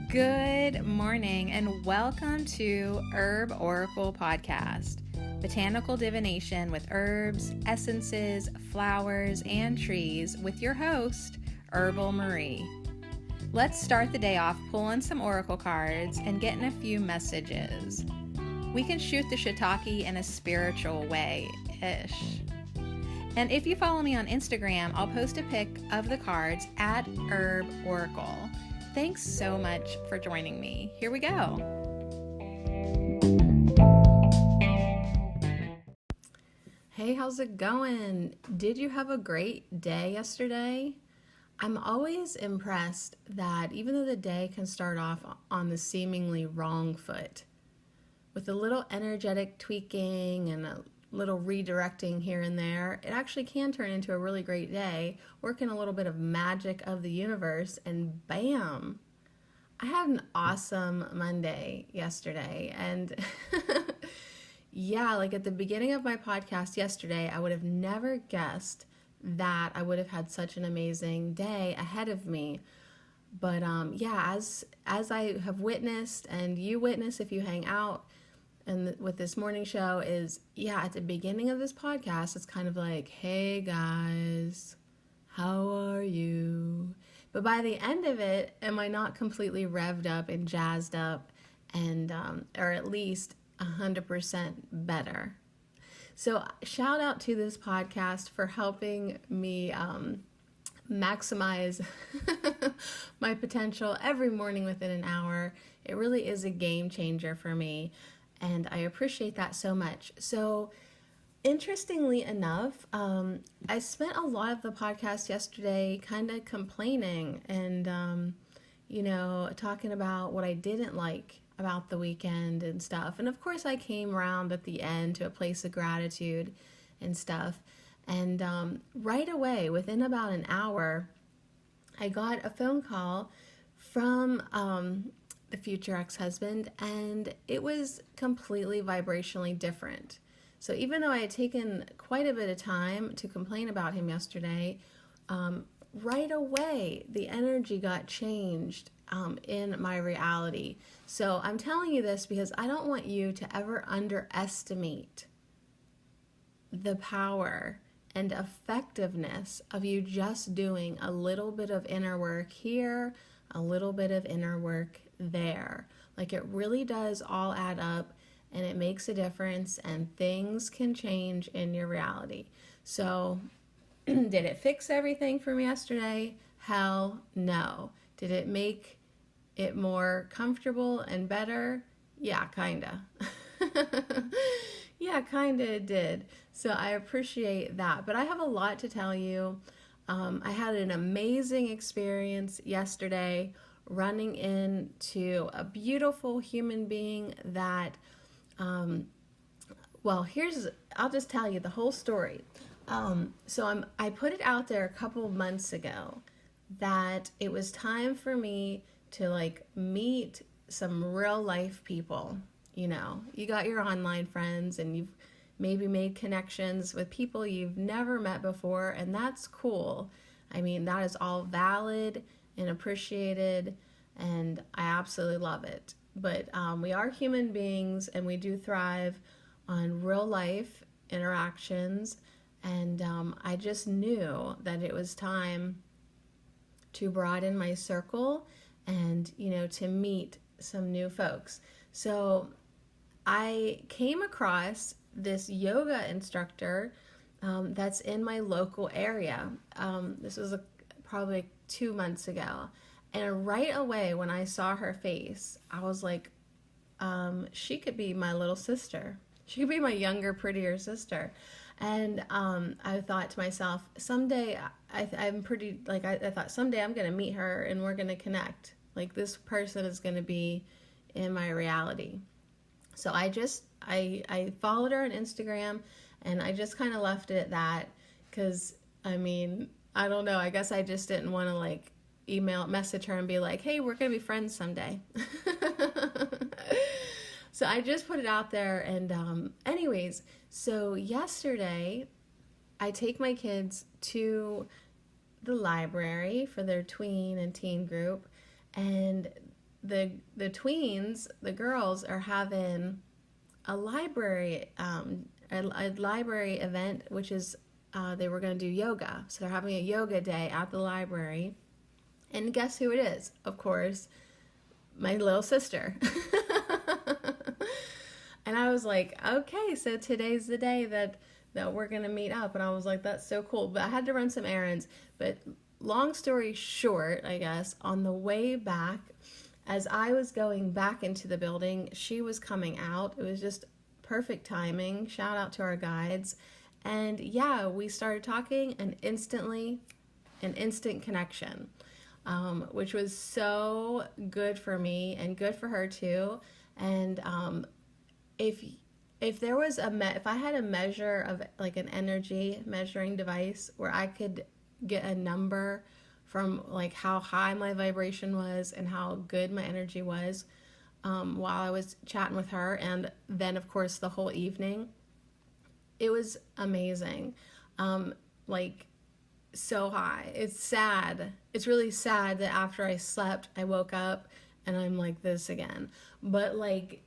Good morning and welcome to Herb Oracle Podcast, botanical divination with herbs, essences, flowers, and trees with your host, Herbal Marie. Let's start the day off pulling some oracle cards and getting a few messages. We can shoot the shiitake in a spiritual way-ish. And if you follow me on Instagram, I'll post a pic of the cards at Herb Oracle. Thanks so much for joining me. Here we go. Hey, how's it going? Did you have a great day yesterday? I'm always impressed that even though the day can start off on the seemingly wrong foot, with a little energetic tweaking and a little redirecting here and there, it actually can turn into a really great day, working a little bit of magic of the universe, and bam! I had an awesome Monday yesterday, and yeah, like at the beginning of my podcast yesterday, I would have never guessed that I would have had such an amazing day ahead of me. But yeah, as I have witnessed, and you witness if you hang out, and with this morning show is, yeah, at the beginning of this podcast, it's kind of like, hey guys, how are you? But by the end of it, am I not completely revved up and jazzed up and, or at least 100% better? So shout out to this podcast for helping me maximize my potential every morning within an hour. It really is a game changer for me. And I appreciate that so much. So interestingly enough, I spent a lot of the podcast yesterday kind of complaining and, talking about what I didn't like about the weekend and stuff. And of course, I came around at the end to a place of gratitude and stuff. And right away, within about an hour, I got a phone call from the future ex-husband, and it was completely vibrationally different. So even though I had taken quite a bit of time to complain about him yesterday, right away the energy got changed in my reality. So I'm telling you this because I don't want you to ever underestimate the power and effectiveness of you just doing a little bit of inner work here, a little bit of inner work there. Like, it really does all add up, and it makes a difference, and things can change in your reality. So did it fix everything for me yesterday? Hell no. Did it make it more comfortable and better? Yeah, kinda. Yeah, kinda it did. So I appreciate that. But I have a lot to tell you. I had an amazing experience yesterday running into a beautiful human being that, I'll just tell you the whole story. I put it out there a couple of months ago that it was time for me to meet some real life people. You know, you got your online friends and you've maybe made connections with people you've never met before, and that's cool. I mean, that is all valid and appreciated, and I absolutely love it. But we are human beings, and we do thrive on real life interactions, and I just knew that it was time to broaden my circle and, to meet some new folks. So I came across this yoga instructor that's in my local area. This was probably 2 months ago. And right away when I saw her face, I was like, she could be my little sister. She could be my younger, prettier sister. And I thought to myself, someday, I thought someday I'm going to meet her and we're going to connect. Like, this person is going to be in my reality. So I followed her on Instagram, and I just kind of left it at that because, I mean, I don't know. I guess I just didn't want to message her and be like, hey, we're going to be friends someday. So I just put it out there. And anyways, so yesterday I take my kids to the library for their tween and teen group, and the tweens, the girls, are having a library a library event, which is they were going to do yoga. So they're having a yoga day at the library. And guess who it is? Of course, my little sister. And I was like, okay, so today's the day that we're going to meet up. And I was like, that's so cool. But I had to run some errands. But long story short, I guess, on the way back, as I was going back into the building, she was coming out. It was just perfect timing. Shout out to our guides. And yeah, we started talking, and instantly, an instant connection, which was so good for me and good for her too. And if there was if I had a measure of like an energy measuring device where I could get a number from like how high my vibration was and how good my energy was while I was chatting with her, and then of course the whole evening, it was amazing. Like so high. It's sad. It's really sad that after I slept, I woke up and I'm like this again. But like,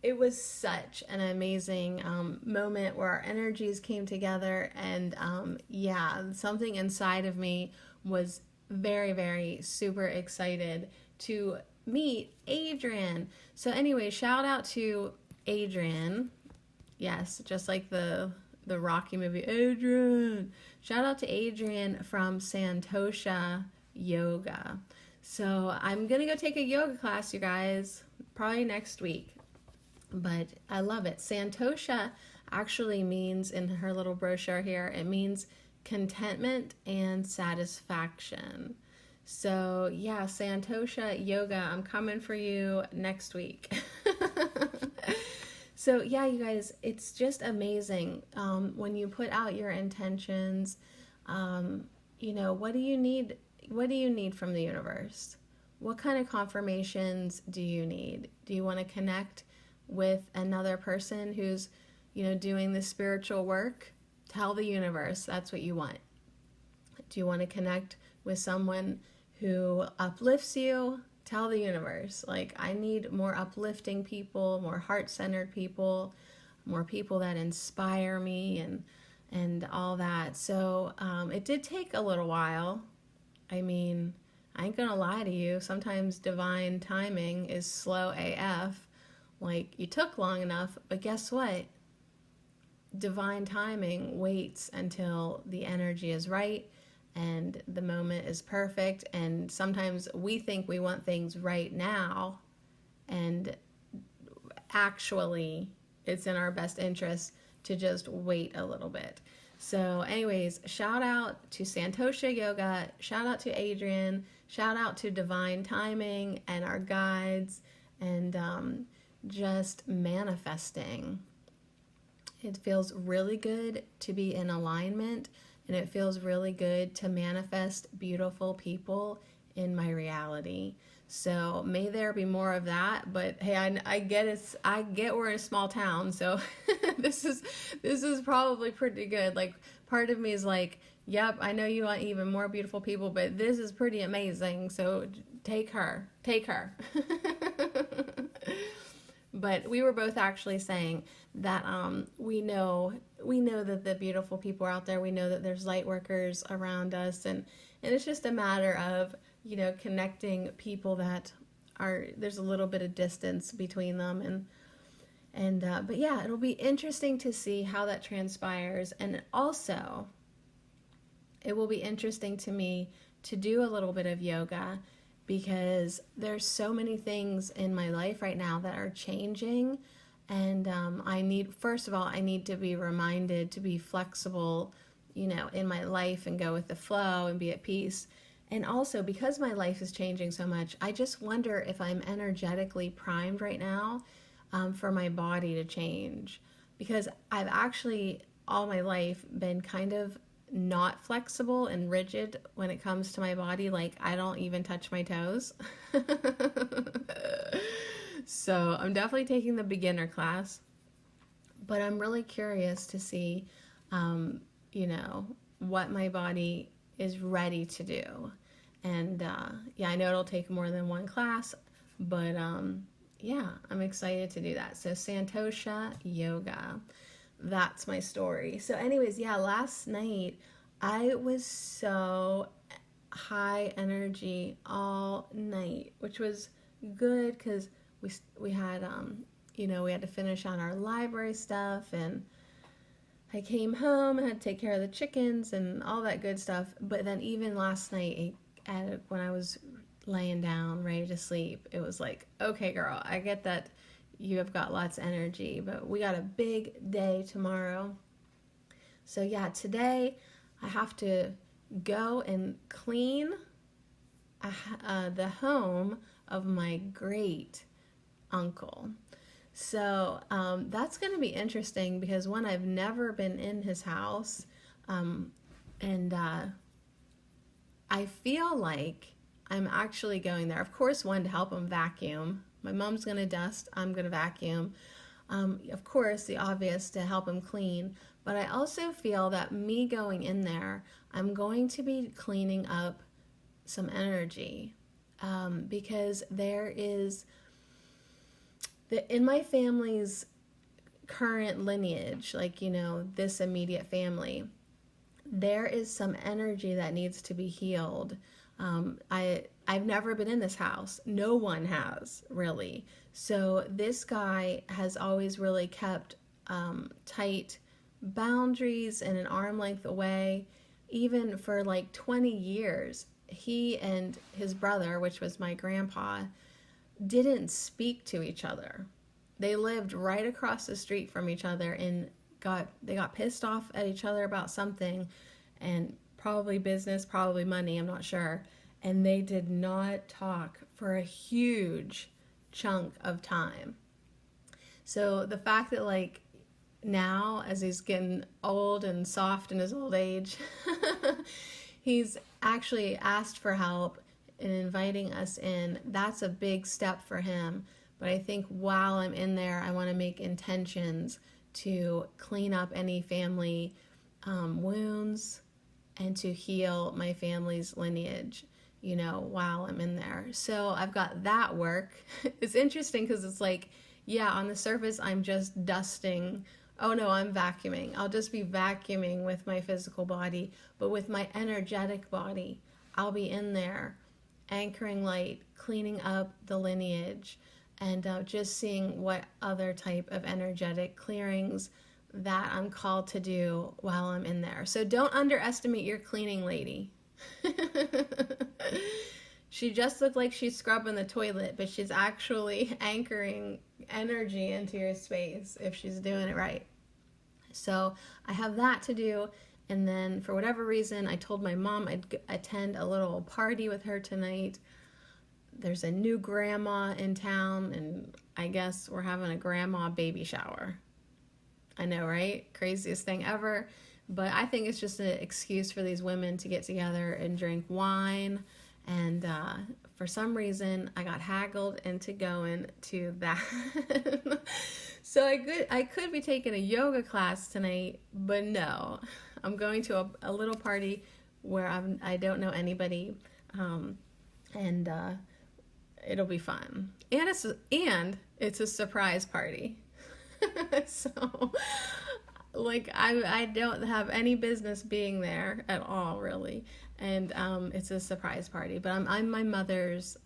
it was such an amazing moment where our energies came together, and yeah, something inside of me was very, very super excited to meet Adrian. So anyway, shout out to Adrian. Yes, just like the Rocky movie, Adrian. Shout out to Adrian from Santosha Yoga. So I'm gonna go take a yoga class, you guys, probably next week. But I love it. Santosha actually means, in her little brochure here, it means contentment and satisfaction. So yeah, Santosha Yoga, I'm coming for you next week. So yeah, you guys, it's just amazing when you put out your intentions. You know, what do you need? What do you need from the universe? What kind of confirmations do you need? Do you want to connect with another person who's, you know, doing the spiritual work? Tell the universe that's what you want. Do you want to connect with someone who uplifts you? Tell the universe, like, I need more uplifting people, more heart-centered people, more people that inspire me, and all that. So it did take a little while. I mean, I ain't gonna lie to you. Sometimes divine timing is slow AF. Like, you took long enough, but guess what? Divine timing waits until the energy is right and the moment is perfect. And sometimes we think we want things right now, and actually it's in our best interest to just wait a little bit. So anyways, shout out to Santosha Yoga, shout out to Adrian, shout out to Divine Timing and our guides, and just manifesting. It feels really good to be in alignment, and it feels really good to manifest beautiful people in my reality. So may there be more of that. But hey, I get it. I get we're in a small town, so this is probably pretty good. Like, part of me is like, yep, I know you want even more beautiful people, but this is pretty amazing. So take her. But we were both actually saying that we know that the beautiful people are out there. We know that there's light workers around us, and it's just a matter of, you know, connecting people that are, there's a little bit of distance between them, but yeah, it'll be interesting to see how that transpires. And also, it will be interesting to me to do a little bit of yoga, because there's so many things in my life right now that are changing, and I need to be reminded to be flexible, you know, in my life, and go with the flow and be at peace. And also, because my life is changing so much, I just wonder if I'm energetically primed right now for my body to change, because I've actually all my life been kind of not flexible and rigid when it comes to my body. Like, I don't even touch my toes. So I'm definitely taking the beginner class, but I'm really curious to see, you know, what my body is ready to do. And yeah, I know it'll take more than one class, But yeah, I'm excited to do that. So Santosha yoga, that's my story. So anyways, yeah, last night I was so high energy all night, which was good because we had we had to finish on our library stuff, and I came home and had to take care of the chickens and all that good stuff. But then even last night, when I was laying down ready to sleep, it was like, okay, girl, I get that you have got lots of energy, but we got a big day tomorrow. So yeah, today I have to go and clean the home of my great uncle. So that's going to be interesting because one, I've never been in his house, and I feel like I'm actually going there. Of course, one, to help him vacuum. My mom's going to dust, I'm going to vacuum. Of course, the obvious, to help him clean. But I also feel that me going in there, I'm going to be cleaning up some energy, because there is, in my family's current lineage, like, this immediate family, there is some energy that needs to be healed. I've never been in this house. No one has, really. So this guy has always really kept tight boundaries and an arm length away. Even for like 20 years, he and his brother, which was my grandpa, didn't speak to each other. They lived right across the street from each other, and they got pissed off at each other about something, and probably business, probably money, I'm not sure. And they did not talk for a huge chunk of time. So the fact that, like, now, as he's getting old and soft in his old age, he's actually asked for help and inviting us in, that's a big step for him. But I think while I'm in there, I want to make intentions to clean up any family wounds and to heal my family's lineage, while I'm in there. So I've got that work. It's interesting because it's like, yeah, on the surface, I'm just dusting. Oh no, I'm vacuuming. I'll just be vacuuming with my physical body, but with my energetic body, I'll be in there anchoring light, cleaning up the lineage, and just seeing what other type of energetic clearings that I'm called to do while I'm in there. So don't underestimate your cleaning lady. She just looked like she's scrubbing the toilet, but she's actually anchoring energy into your space if she's doing it right. So I have that to do. And then for whatever reason, I told my mom I'd attend a little party with her tonight. There's a new grandma in town, and I guess we're having a grandma baby shower. I know, right? Craziest thing ever. But I think it's just an excuse for these women to get together and drink wine. And for some reason, I got haggled into going to that. So I could be taking a yoga class tonight, but no. I'm going to a little party where I don't know anybody, and it'll be fun. And it's a surprise party. So, like, I don't have any business being there at all, really. And it's a surprise party. But I'm my mother's,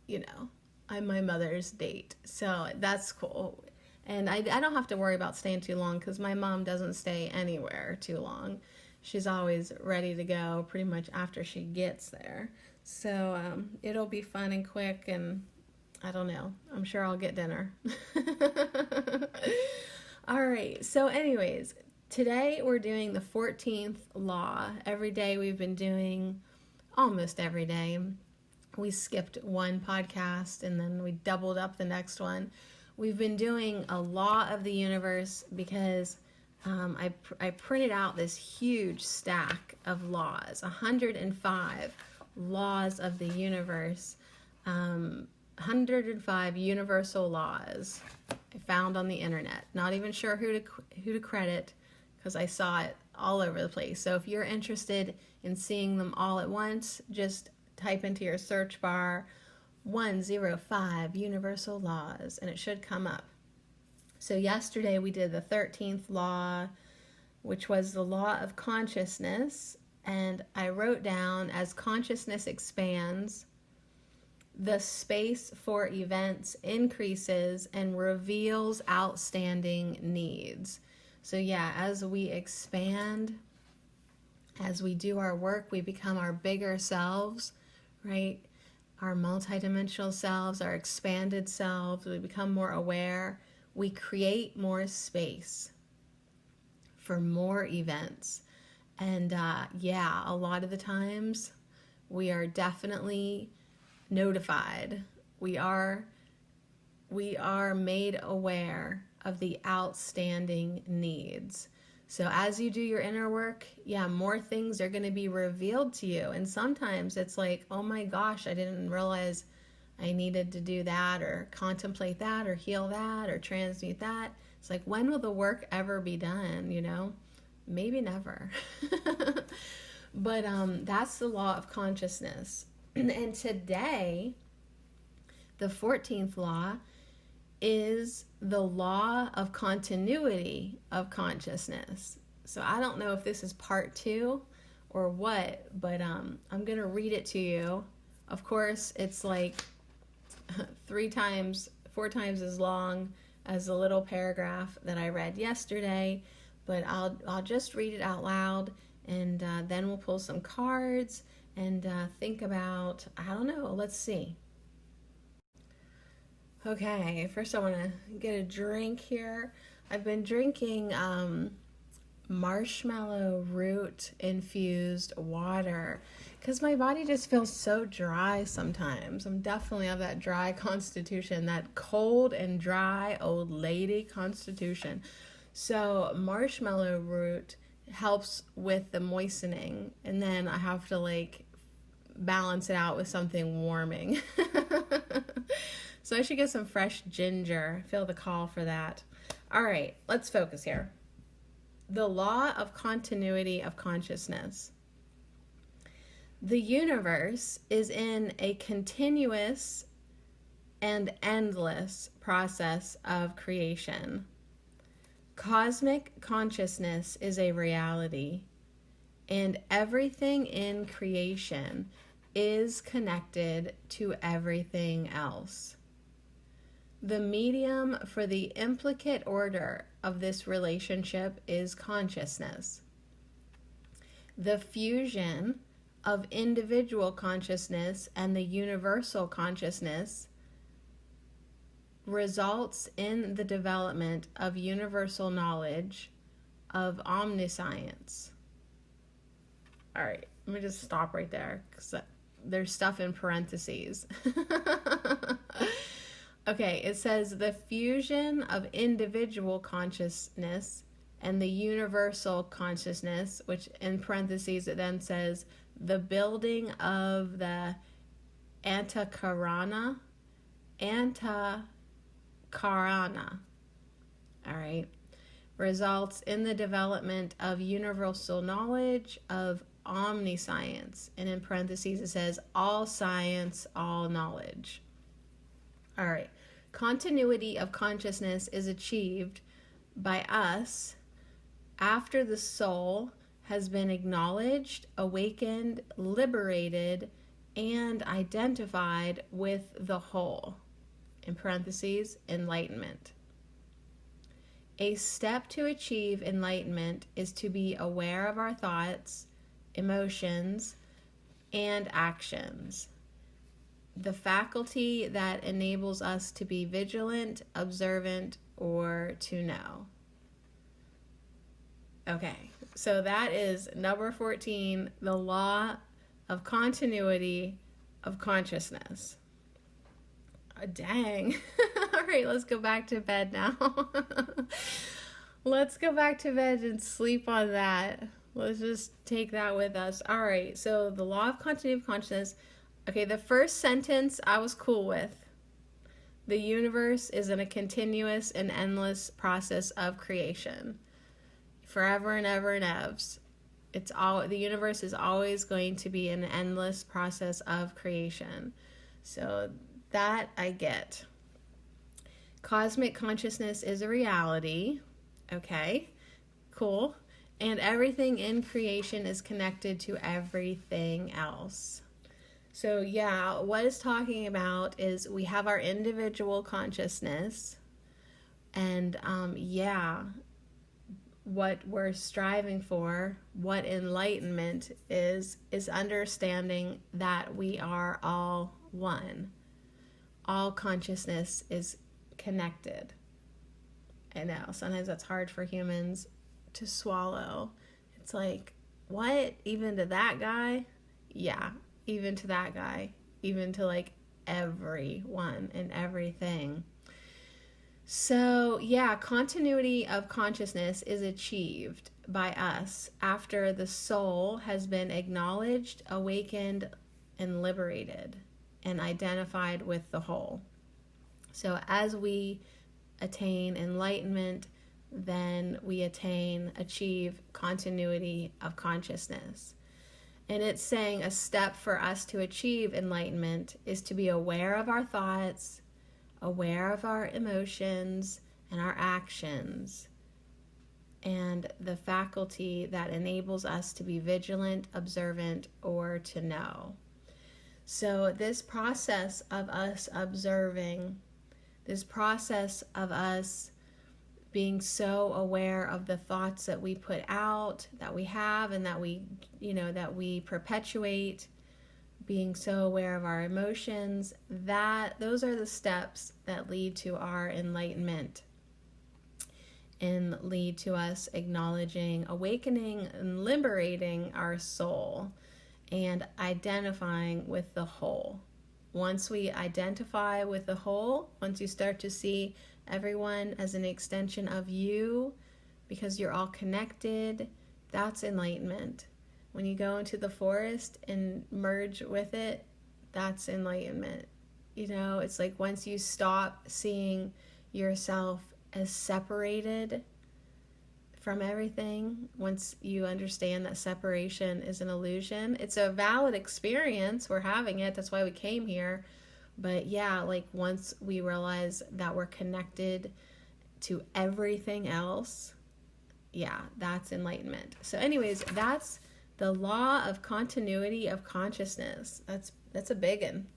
I'm my mother's date. So that's cool. And I don't have to worry about staying too long because my mom doesn't stay anywhere too long. She's always ready to go pretty much after she gets there. So it'll be fun and quick, and I don't know. I'm sure I'll get dinner. All right. So anyways, today we're doing the 14th law. Every day we've been doing, almost every day. We skipped one podcast and then we doubled up the next one. We've been doing a law of the universe because I printed out this huge stack of laws, 105 laws of the universe, 105 universal laws I found on the internet. Not even sure who to credit because I saw it all over the place. So if you're interested in seeing them all at once, just type into your search bar 105 universal laws, and it should come up. So yesterday we did the 13th law, which was the law of consciousness, and I wrote down, as consciousness expands, the space for events increases and reveals outstanding needs. So yeah, as we expand, as we do our work, we become our bigger selves, right? Our multidimensional selves, our expanded selves, we become more aware. We create more space for more events. And yeah, a lot of the times we are definitely notified. We are made aware of the outstanding needs. So as you do your inner work, yeah, more things are going to be revealed to you. And sometimes it's like, oh my gosh, I didn't realize I needed to do that, or contemplate that, or heal that, or transmute that. It's like, when will the work ever be done, you know? Maybe never. But that's the law of consciousness. And today, the 14th law is the law of continuity of consciousness. So I don't know if this is part 2 or what, but I'm going to read it to you. Of course, it's like 4 times as long as the little paragraph that I read yesterday, but I'll just read it out loud, and then we'll pull some cards and think about, I don't know, let's see. Okay, first I want to get a drink here. I've been drinking marshmallow root infused water because my body just feels so dry sometimes. I'm definitely of that dry constitution, that cold and dry old lady constitution. So marshmallow root helps with the moistening, and then I have to like balance it out with something warming. So I should get some fresh ginger. Feel the call for that. All right, let's focus here. The law of continuity of consciousness. The universe is in a continuous and endless process of creation. Cosmic consciousness is a reality, and everything in creation is connected to everything else. The medium for the implicate order of this relationship is consciousness. The fusion of individual consciousness and the universal consciousness results in the development of universal knowledge of omniscience. All right, let me just stop right there because there's stuff in parentheses. Okay, it says the fusion of individual consciousness and the universal consciousness, which in parentheses it then says the building of the antakarana, all right, results in the development of universal knowledge of omniscience. And in parentheses it says all science, all knowledge. All right. Continuity of consciousness is achieved by us after the soul has been acknowledged, awakened, liberated, and identified with the whole. In parentheses, enlightenment. A step to achieve enlightenment is to be aware of our thoughts, emotions, and actions. The faculty that enables us to be vigilant, observant, or to know. Okay, so that is number 14, the law of continuity of consciousness. Oh, dang. All right, let's go back to bed now. Let's go back to bed and sleep on that. Let's just take that with us. All right, so the law of continuity of consciousness. Okay, the first sentence I was cool with. The universe is in a continuous and endless process of creation. Forever and ever and evs. The universe is always going to be an endless process of creation. So that I get. Cosmic consciousness is a reality. Okay, cool. And everything in creation is connected to everything else. So yeah, what it's talking about is we have our individual consciousness, and what we're striving for, what enlightenment is understanding that we are all one. All consciousness is connected. I know, sometimes that's hard for humans to swallow. It's like, what? Even to that guy? Yeah, even to that guy. Even to like everyone and everything. So, yeah, continuity of consciousness is achieved by us after the soul has been acknowledged, awakened, and liberated, and identified with the whole. So, as we attain enlightenment, then we achieve continuity of consciousness. And it's saying a step for us to achieve enlightenment is to be aware of our thoughts, aware of our emotions and our actions, and the faculty that enables us to be vigilant, observant, or to know. So this process of us observing, this process of us being so aware of the thoughts that we put out, that we have, and that we perpetuate, being so aware of our emotions, those are the steps that lead to our enlightenment and lead to us acknowledging, awakening, and liberating our soul and identifying with the whole. Once we identify with the whole, once you start to see everyone as an extension of you because you're all connected, that's enlightenment. When you go into the forest and merge with it, that's enlightenment. It's like once you stop seeing yourself as separated from everything, once you understand that separation is an illusion, it's a valid experience. We're having it. That's why we came here. But yeah, like once we realize that we're connected to everything else, yeah, that's enlightenment. So anyways, that's the law of continuity of consciousness. That's a big one.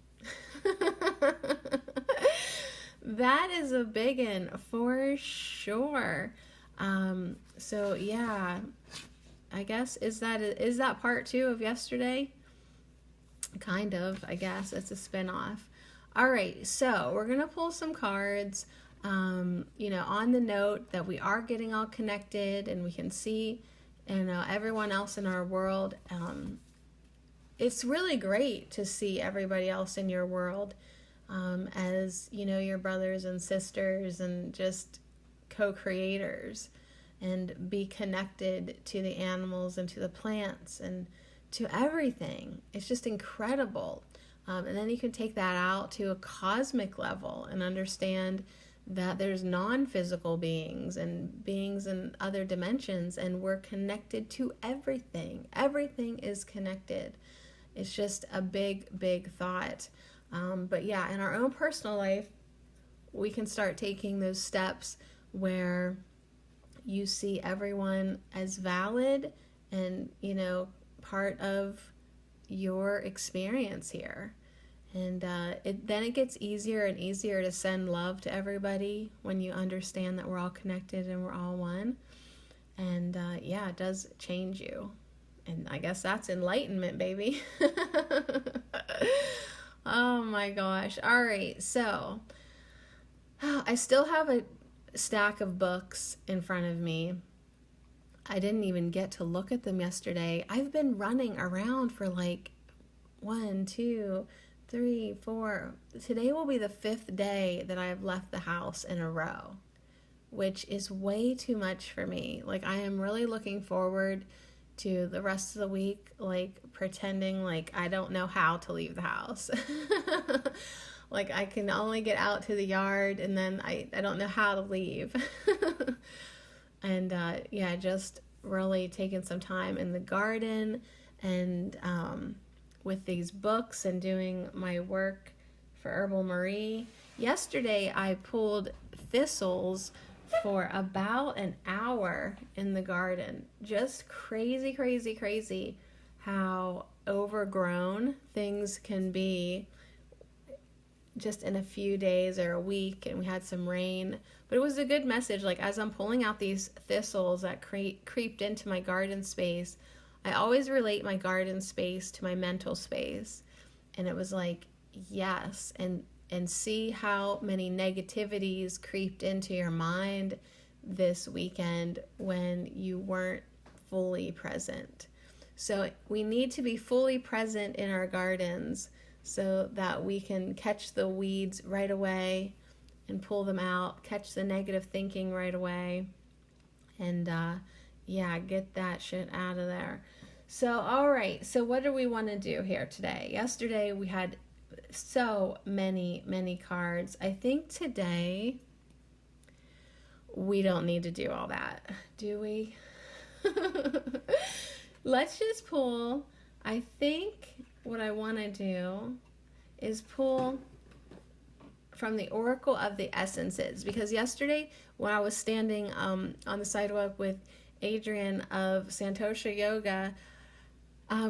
That is a big one for sure. So yeah, I guess is that part 2 of yesterday? Kind of, I guess it's a spin-off. All right, so we're gonna pull some cards. On the note that we are getting all connected and we can see everyone else in our world. It's really great to see everybody else in your world as your brothers and sisters and just co-creators, and be connected to the animals and to the plants and to everything. It's just incredible. And then you can take that out to a cosmic level and understand that there's non-physical beings and beings in other dimensions, and we're connected to everything. Everything is connected. It's just a big, big thought. But yeah, in our own personal life, we can start taking those steps where you see everyone as valid and, part of your experience here. And then it gets easier and easier to send love to everybody when you understand that we're all connected and we're all one. And it does change you. And I guess that's enlightenment, baby. Oh my gosh. All right. So I still have a stack of books in front of me. I didn't even get to look at them yesterday. I've been running around for like 1, 2, 3, 4. Today will be the 5th day that I have left the house in a row, which is way too much for me. Like, I am really looking forward to the rest of the week, like pretending like I don't know how to leave the house. Like, I can only get out to the yard and then I don't know how to leave. And just really taking some time in the garden and with these books and doing my work for Herbal Marie. Yesterday I pulled thistles for about an hour in the garden. Just crazy, crazy, crazy how overgrown things can be just in a few days or a week, and we had some rain. But it was a good message. Like, as I'm pulling out these thistles that creeped into my garden space, I always relate my garden space to my mental space. And it was like, yes, and see how many negativities creeped into your mind this weekend when you weren't fully present. So we need to be fully present in our gardens so that we can catch the weeds right away and pull them out, catch the negative thinking right away, and get that shit out of there. So, all right, so what do we want to do here today? Yesterday we had so many cards. I think today we don't need to do all that, do we? Let's just pull. I think what I want to do is pull from the Oracle of the Essences, because yesterday when I was standing on the sidewalk with Adrienne of Santosha Yoga,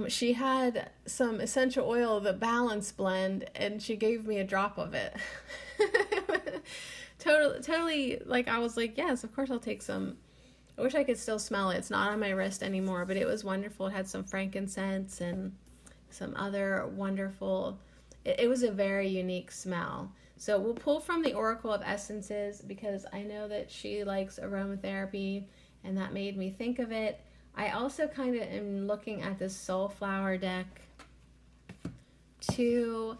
she had some essential oil, the Balance Blend, and she gave me a drop of it. Totally, like, I was like, yes, of course I'll take some. I wish I could still smell it. It's not on my wrist anymore, but it was wonderful. It had some frankincense and some other wonderful, it was a very unique smell. So we'll pull from the Oracle of Essences because I know that she likes aromatherapy, and that made me think of it. I also kind of am looking at this Soulflower deck to,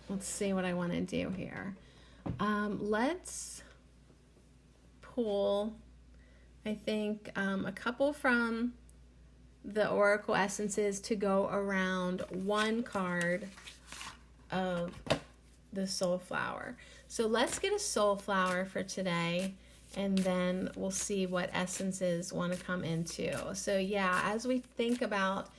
let's see what I want to do here. Let's pull, I think, a couple from the Oracle Essences to go around one card of the Soulflower. So let's get a Soulflower for today, and then we'll see what essences want to come into. So yeah, as we think about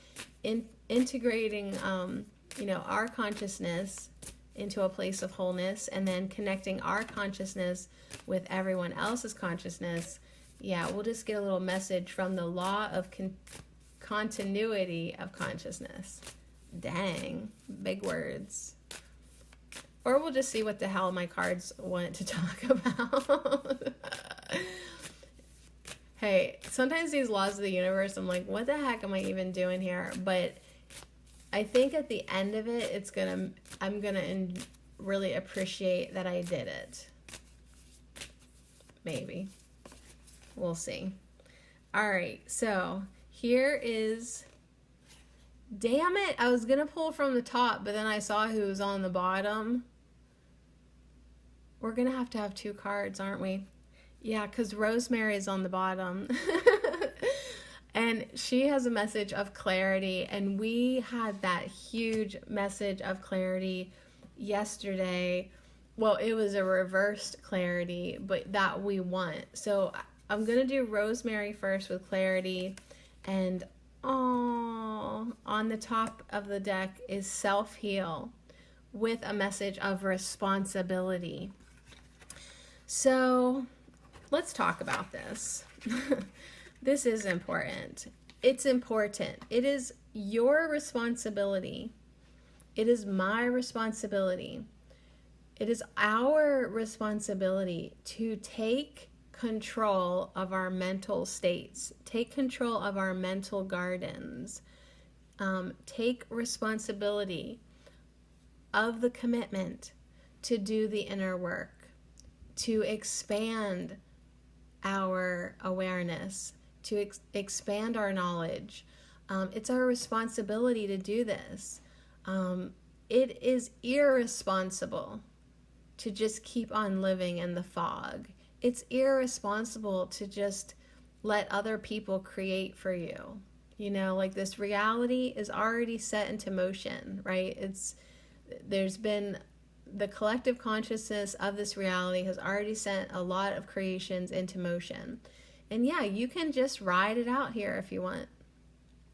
integrating, our consciousness into a place of wholeness, and then connecting our consciousness with everyone else's consciousness, we'll just get a little message from the law of continuity of consciousness. Dang, big words. Or we'll just see what the hell my cards want to talk about. Hey, sometimes these laws of the universe, I'm like, what the heck am I even doing here? But I think at the end of it, I'm gonna really appreciate that I did it. Maybe. We'll see. All right, so here is, damn it, I was gonna pull from the top, but then I saw who was on the bottom. We're gonna have to have two cards, aren't we? Yeah, because Rosemary is on the bottom. And she has a message of clarity, and we had that huge message of clarity yesterday. Well, it was a reversed clarity, but that we want. So I'm going to do Rosemary first with clarity, and on the top of the deck is self-heal with a message of responsibility. So let's talk about this. This is important. It's important. It is your responsibility. It is my responsibility. It is our responsibility to take control of our mental states, take control of our mental gardens, take responsibility of the commitment to do the inner work, to expand our awareness, to expand our knowledge. It's our responsibility to do this. It is irresponsible to just keep on living in the fog. It's irresponsible to just let other people create for you. Like, this reality is already set into motion, right? There's been the collective consciousness of this reality has already sent a lot of creations into motion. And yeah, you can just ride it out here if you want.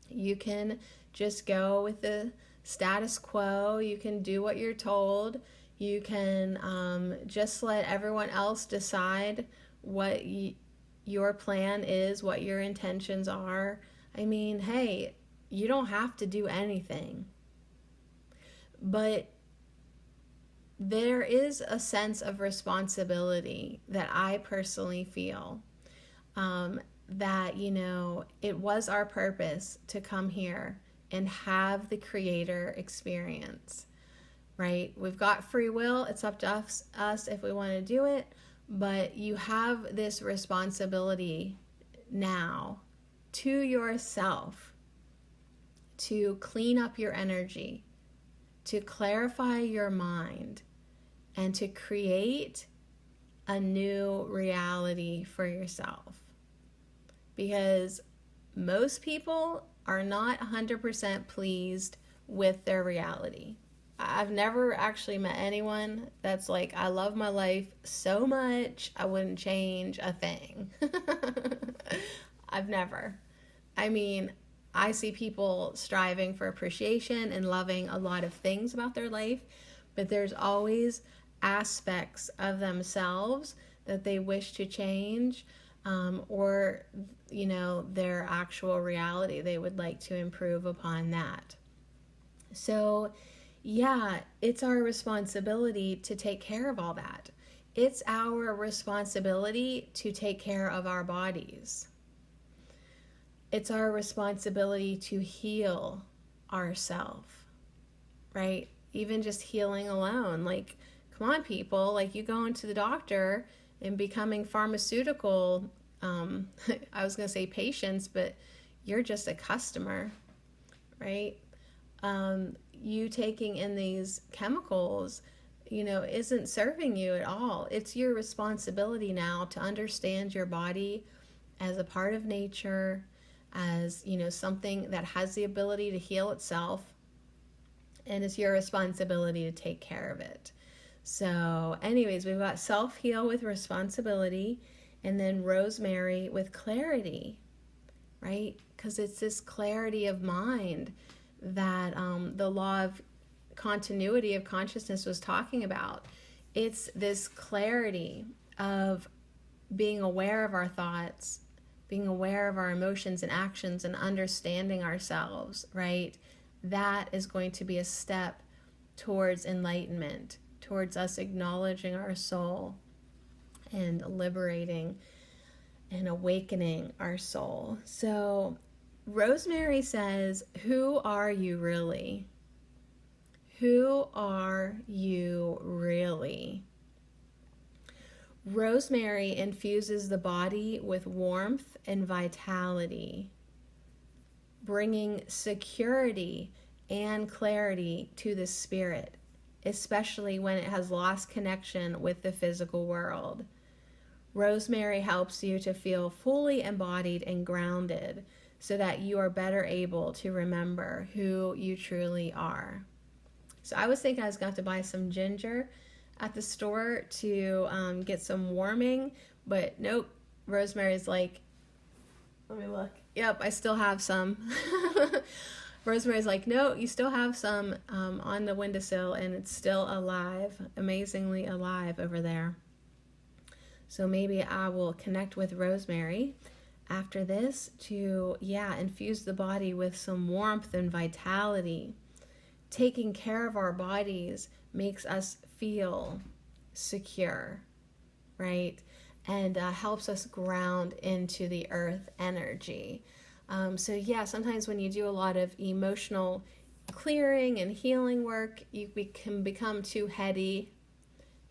You can just go with the status quo. You can do what you're told. You can just let everyone else decide what your plan is, what your intentions are. I mean, hey, you don't have to do anything. But there is a sense of responsibility that I personally feel, that, it was our purpose to come here and have the creator experience, right? We've got free will. It's up to us if we want to do it, but you have this responsibility now to yourself to clean up your energy, to clarify your mind, and to create a new reality for yourself. Because most people are not 100% pleased with their reality. I've never actually met anyone that's like, I love my life so much, I wouldn't change a thing. I've never. I mean, I see people striving for appreciation and loving a lot of things about their life, but there's always aspects of themselves that they wish to change, or, their actual reality. They would like to improve upon that. So, yeah, it's our responsibility to take care of all that. It's our responsibility to take care of our bodies. It's our responsibility to heal ourselves, right? Even just healing alone. Like, come on, people. Like, you going to the doctor and becoming pharmaceutical, I was going to say patients, but you're just a customer, right? You taking in these chemicals, isn't serving you at all. It's your responsibility now to understand your body as a part of nature, as, something that has the ability to heal itself, and it's your responsibility to take care of it. So anyways, we've got self-heal with responsibility, and then rosemary with clarity, right? Because it's this clarity of mind that the law of continuity of consciousness was talking about. It's this clarity of being aware of our thoughts, being aware of our emotions and actions, and understanding ourselves, right? That is going to be a step towards enlightenment, towards us acknowledging our soul and liberating and awakening our soul. So Rosemary says, who are you really? Who are you really? Rosemary infuses the body with warmth and vitality, bringing security and clarity to the spirit, especially when it has lost connection with the physical world. Rosemary helps you to feel fully embodied and grounded so that you are better able to remember who you truly are. So I was thinking I was going to have to buy some ginger at the store to get some warming, but nope. Rosemary's like, let me look. Yep, I still have some. Rosemary's like, no, you still have some on the windowsill, and it's still alive, amazingly alive over there. So maybe I will connect with Rosemary after this to, infuse the body with some warmth and vitality. Taking care of our bodies makes us feel secure, right? And helps us ground into the earth energy. Sometimes when you do a lot of emotional clearing and healing work, you can become too heady,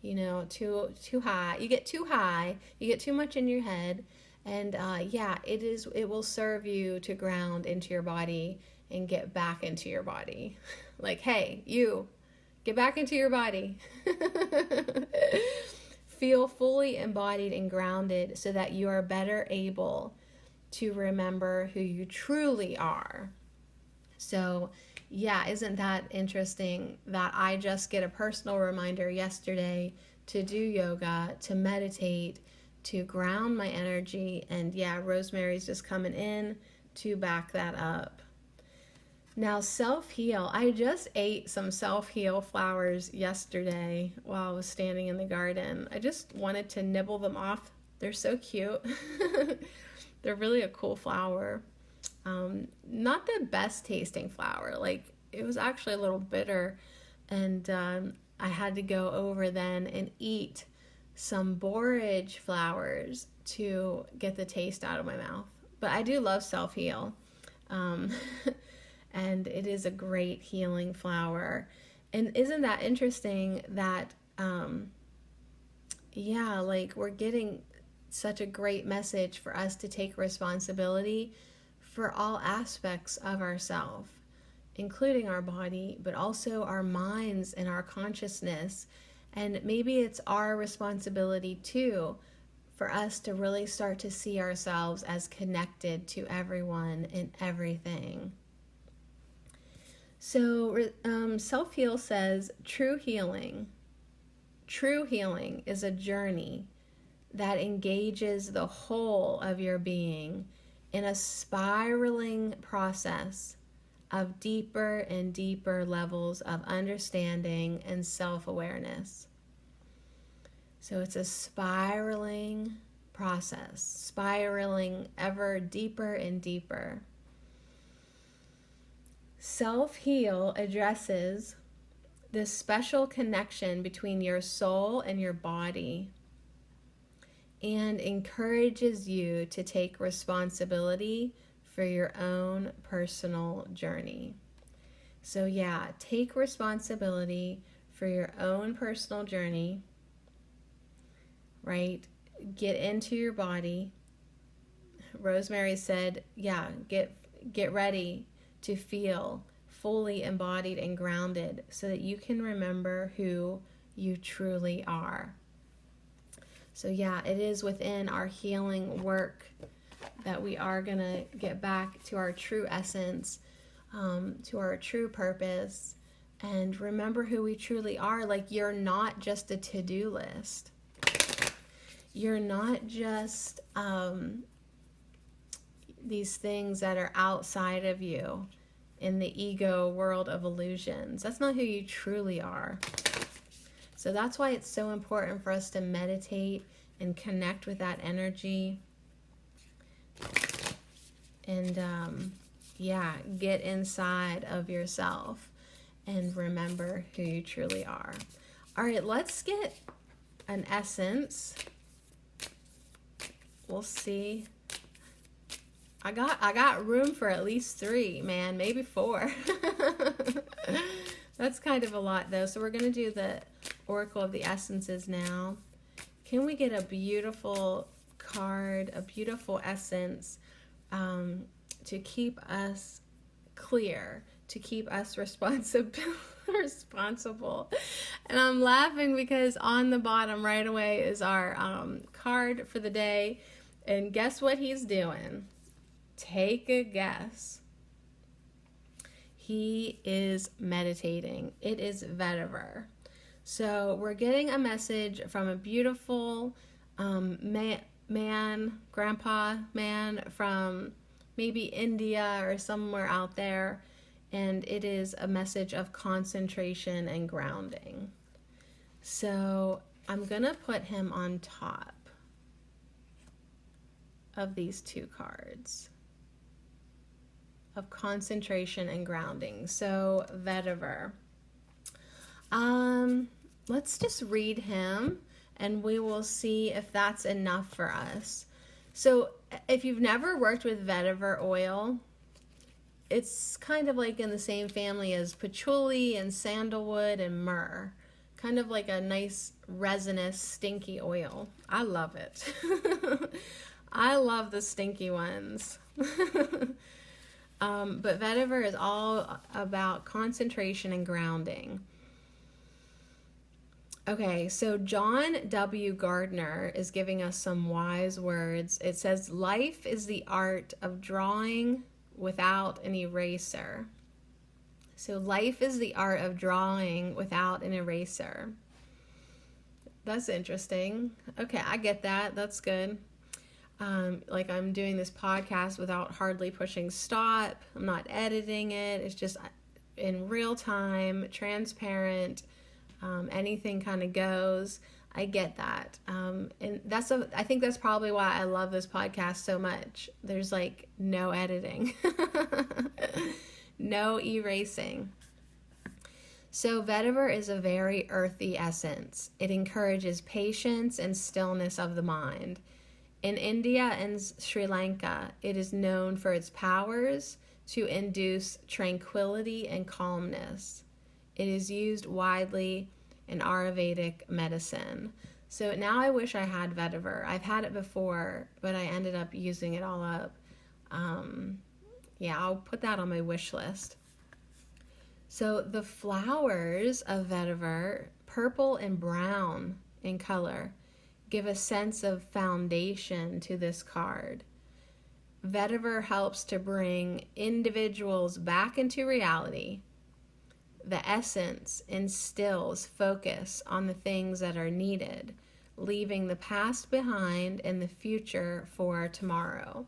too high. You get too high, you get too much in your head, and it will serve you to ground into your body and get back into your body. Like, hey, you, get back into your body. Feel fully embodied and grounded so that you are better able to remember who you truly are. So, isn't that interesting that I just get a personal reminder yesterday to do yoga, to meditate, to ground my energy, and Rosemary's just coming in to back that up. Now, self-heal. I just ate some self-heal flowers yesterday while I was standing in the garden. I just wanted to nibble them off. They're so cute. They're really a cool flower. Not the best tasting flower. Like, it was actually a little bitter, and I had to go over then and eat some borage flowers to get the taste out of my mouth. But I do love self-heal. And it is a great healing flower. And isn't that interesting that, like we're getting such a great message for us to take responsibility for all aspects of ourselves, including our body, but also our minds and our consciousness. And maybe it's our responsibility too for us to really start to see ourselves as connected to everyone and everything. So self-heal says true healing is a journey that engages the whole of your being in a spiraling process of deeper and deeper levels of understanding and self-awareness. So it's a spiraling process, spiraling ever deeper and deeper. Self-heal addresses this special connection between your soul and your body and encourages you to take responsibility for your own personal journey. So take responsibility for your own personal journey, right? Get into your body. Rosemary said, get ready to feel fully embodied and grounded so that you can remember who you truly are. So it is within our healing work that we are going to get back to our true essence, to our true purpose, and remember who we truly are. Like, you're not just a to-do list. You're not just these things that are outside of you in the ego world of illusions. That's not who you truly are. So that's why it's so important for us to meditate and connect with that energy and get inside of yourself and remember who you truly are. All right, let's get an essence. We'll see. I got room for at least 3, man, maybe 4. That's kind of a lot though. So we're going to do the Oracle of the Essences now. Can we get a beautiful card, a beautiful essence to keep us clear, to keep us responsible. And I'm laughing because on the bottom right away is our card for the day. And guess what he's doing? Take a guess. He is meditating. It is vetiver. So we're getting a message from a beautiful grandpa man from maybe India or somewhere out there. And it is a message of concentration and grounding. So I'm going to put him on top of these 2 cards of concentration and grounding. So vetiver. Let's just read him and we will see if that's enough for us. So if you've never worked with vetiver oil, it's kind of like in the same family as patchouli and sandalwood and myrrh. Kind of like a nice resinous stinky oil. I love it. I love the stinky ones. But vetiver is all about concentration and grounding. Okay, so John W. Gardner is giving us some wise words. It says, life is the art of drawing without an eraser. So life is the art of drawing without an eraser. That's interesting. Okay, I get that. That's good. Like I'm doing this podcast without hardly pushing stop. I'm not editing it. It's just in real time, transparent. Anything kind of goes. I get that. And I think that's probably why I love this podcast so much. There's like no editing, no erasing. So vetiver is a very earthy essence. It encourages patience and stillness of the mind. In India and Sri Lanka, it is known for its powers to induce tranquility and calmness. It is used widely in Ayurvedic medicine. So now I wish I had vetiver. I've had it before, but I ended up using it all up. I'll put that on my wish list. So the flowers of vetiver, purple and brown in color, give a sense of foundation to this card. Vetiver helps to bring individuals back into reality. The essence instills focus on the things that are needed, leaving the past behind and the future for tomorrow.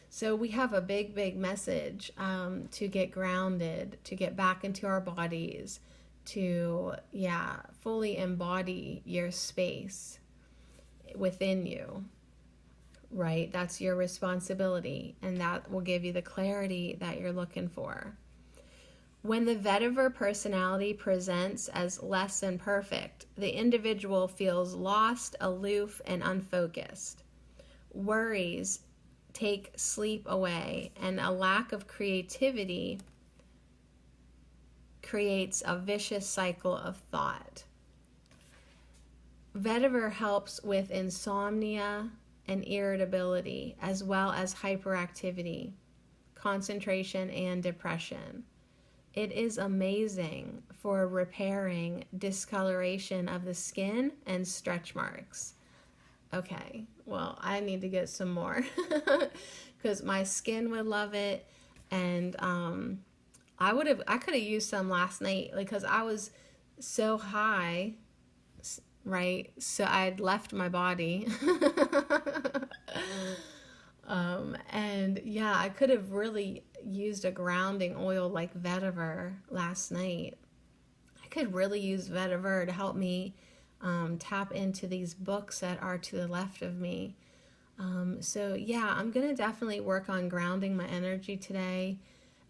So we have a big, big message to get grounded, to get back into our bodies, to, fully embody your space within you, right? That's your responsibility, and that will give you the clarity that you're looking for. When the vetiver personality presents as less than perfect, the individual feels lost, aloof, and unfocused. Worries take sleep away, and a lack of creativity creates a vicious cycle of thought. Vetiver helps with insomnia and irritability, as well as hyperactivity, concentration, and depression. It is amazing for repairing discoloration of the skin and stretch marks. Okay, well, I need to get some more because my skin would love it, and I could have used some last night, like, because I was so high, right? So I'd left my body. I could have really used a grounding oil like vetiver last night. I could really use vetiver to help me tap into these books that are to the left of me. I'm going to definitely work on grounding my energy today.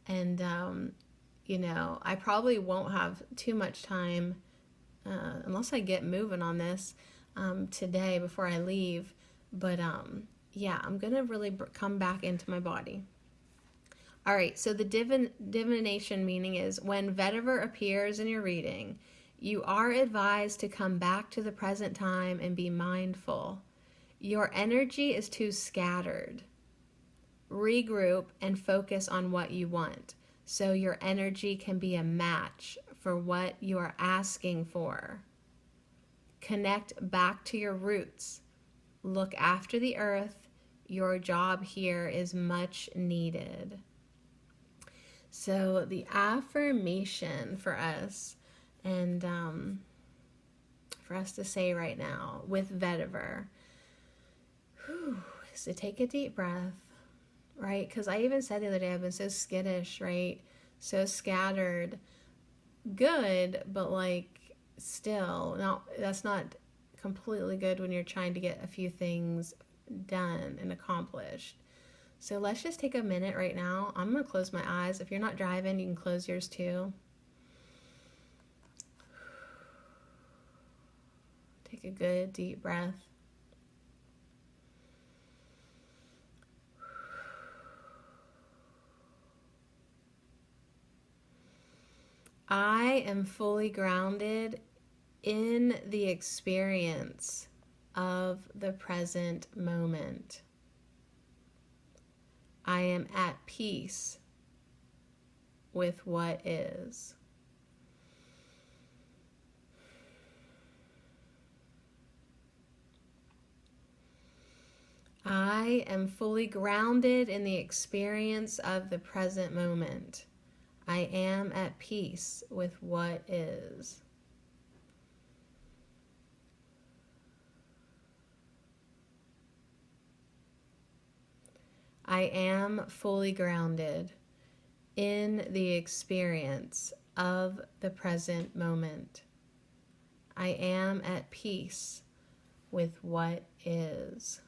And, I probably won't have too much time unless I get moving on this today before I leave. But I'm going to really come back into my body. All right, so the divination meaning is when vetiver appears in your reading, you are advised to come back to the present time and be mindful. Your energy is too scattered. Regroup and focus on what you want, so your energy can be a match for what you are asking for. Connect back to your roots. Look after the earth. Your job here is much needed. So the affirmation for us, and for us to say right now with vetiver, is to take a deep breath, right? Because I even said the other day, I've been so skittish, right? So scattered. Good, but like still, that's not completely good when you're trying to get a few things done and accomplished. So let's just take a minute right now. I'm going to close my eyes. If you're not driving, you can close yours too. Take a good deep breath. I am fully grounded in the experience of the present moment. I am at peace with what is. I am fully grounded in the experience of the present moment. I am at peace with what is. I am fully grounded in the experience of the present moment. I am at peace with what is.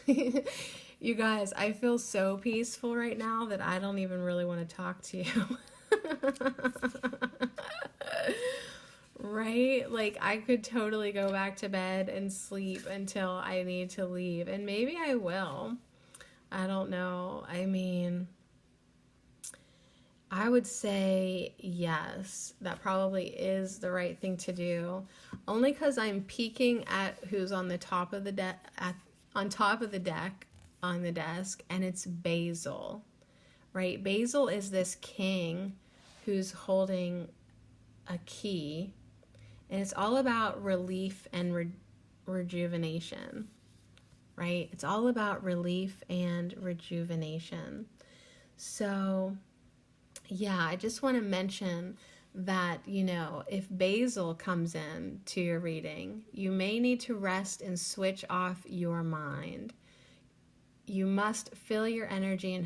You guys, I feel so peaceful right now that I don't even really want to talk to you. Right? Like, I could totally go back to bed and sleep until I need to leave. And maybe I will. I don't know. I mean, I would say yes, that probably is the right thing to do. Only because I'm peeking at who's on the top of the on top of the deck on the desk, and it's Basil, right? Basil is this king who's holding a key, and it's all about relief and rejuvenation, right? It's all about relief and rejuvenation. So yeah, I just want to mention that, if Basil comes in to your reading, you may need to rest and switch off your mind. You must fill your energy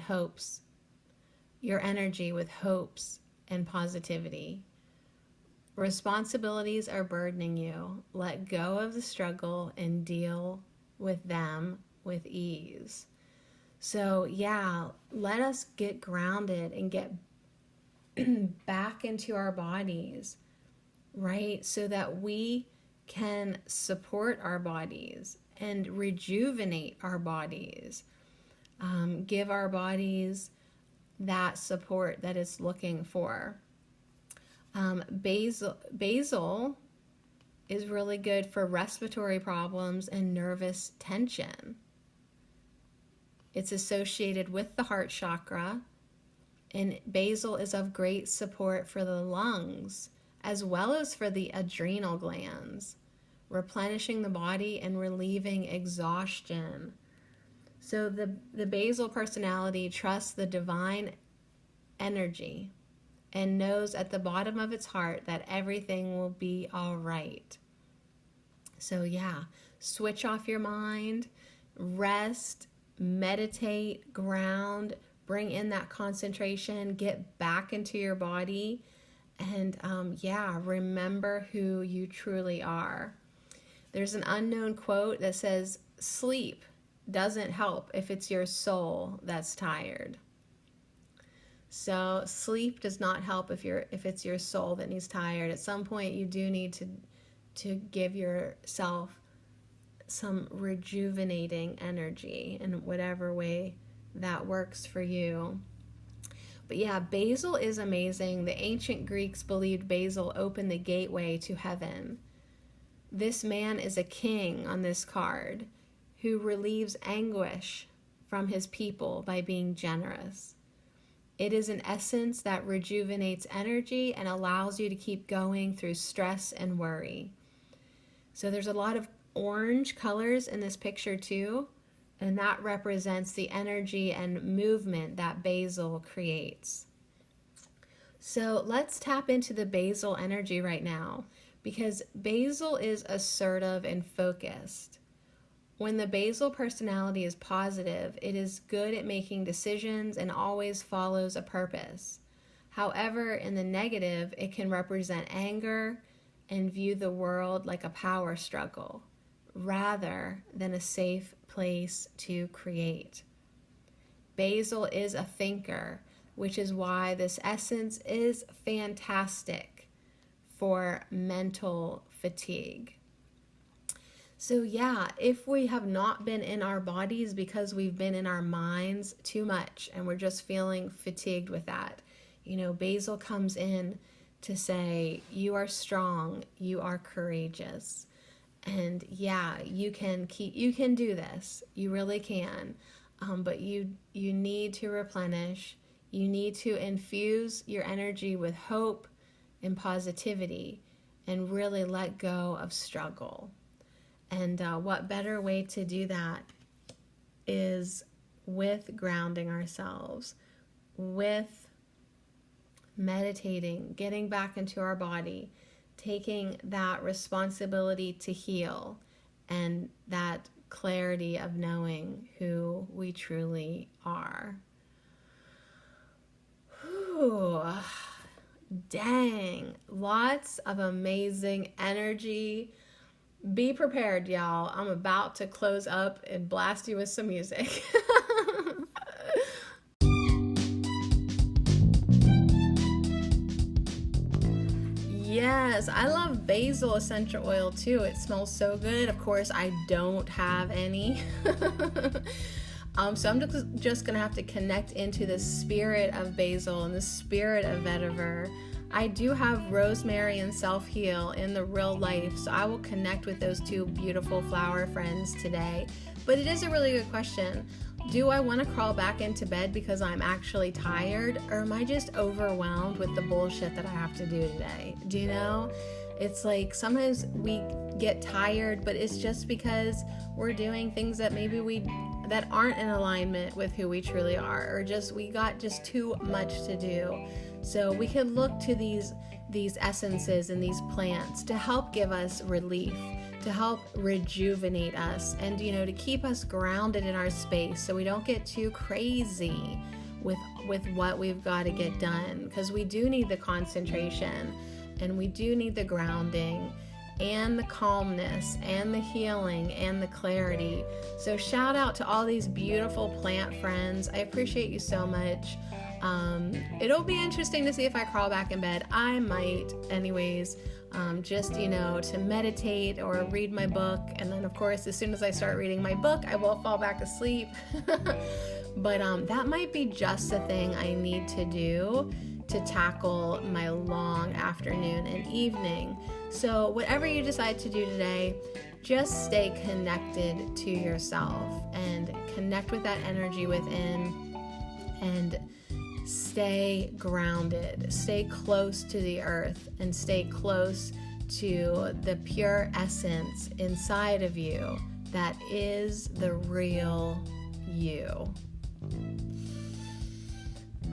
with hopes and positivity. Responsibilities are burdening you. Let go of the struggle and deal with them with ease. So yeah, let us get grounded and get back into our bodies, right? So that we can support our bodies and rejuvenate our bodies. Give our bodies that support that it's looking for. Basil is really good for respiratory problems and nervous tension. It's associated with the heart chakra, and basil is of great support for the lungs as well as for the adrenal glands, replenishing the body and relieving exhaustion. So the basil personality trusts the divine energy and knows at the bottom of its heart that everything will be all right. So yeah, switch off your mind, rest, meditate, ground, bring in that concentration, get back into your body, and remember who you truly are. There's an unknown quote that says, sleep doesn't help if it's your soul that's tired. So sleep does not help if it's your soul that needs tired. At some point you do need to give yourself some rejuvenating energy in whatever way that works for you. But yeah, basil is amazing. The ancient Greeks believed basil opened the gateway to heaven. This man is a king on this card who relieves anguish from his people by being generous. It is an essence that rejuvenates energy and allows you to keep going through stress and worry. So there's a lot of orange colors in this picture too, and that represents the energy and movement that basil creates. So let's tap into the basil energy right now, because basil is assertive and focused. When the basil personality is positive, it is good at making decisions and always follows a purpose. However, in the negative, it can represent anger and view the world like a power struggle, rather than a safe place to create. Basil is a thinker, which is why this essence is fantastic for mental fatigue. So yeah, if we have not been in our bodies because we've been in our minds too much and we're just feeling fatigued with that, basil comes in to say, you are strong, you are courageous. And yeah, you can do this. You really can. But you need to replenish. You need to infuse your energy with hope and positivity and really let go of struggle. And what better way to do that is with grounding ourselves, with meditating, getting back into our body, taking that responsibility to heal and that clarity of knowing who we truly are. Whew. Dang, lots of amazing energy. Be prepared, y'all. I'm about to close up and blast you with some music. Yes, I love basil essential oil too. It smells so good. Of course, I don't have any. So I'm just gonna have to connect into the spirit of basil and the spirit of vetiver. I do have rosemary and self-heal in the real life, so I will connect with those two beautiful flower friends today. But it is a really good question. Do I want to crawl back into bed because I'm actually tired, or am I just overwhelmed with the bullshit that I have to do today? Do you know? It's like sometimes we get tired, but it's just because we're doing things that that aren't in alignment with who we truly are, or we got too much to do. So we can look to these essences and these plants to help give us relief, to help rejuvenate us, and to keep us grounded in our space so we don't get too crazy with what we've got to get done, because we do need the concentration and we do need the grounding and the calmness and the healing and the clarity. So shout out to all these beautiful plant friends. I appreciate you so much. It'll be interesting to see if I crawl back in bed. I might anyways, just to meditate or read my book, and then of course as soon as I start reading my book I will fall back asleep. But that might be just the thing I need to do to tackle my long afternoon and evening. So whatever you decide to do today, just stay connected to yourself and connect with that energy within, and stay grounded, stay close to the earth, and stay close to the pure essence inside of you that is the real you.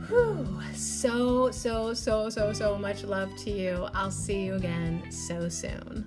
Whew. So much love to you. I'll see you again so soon.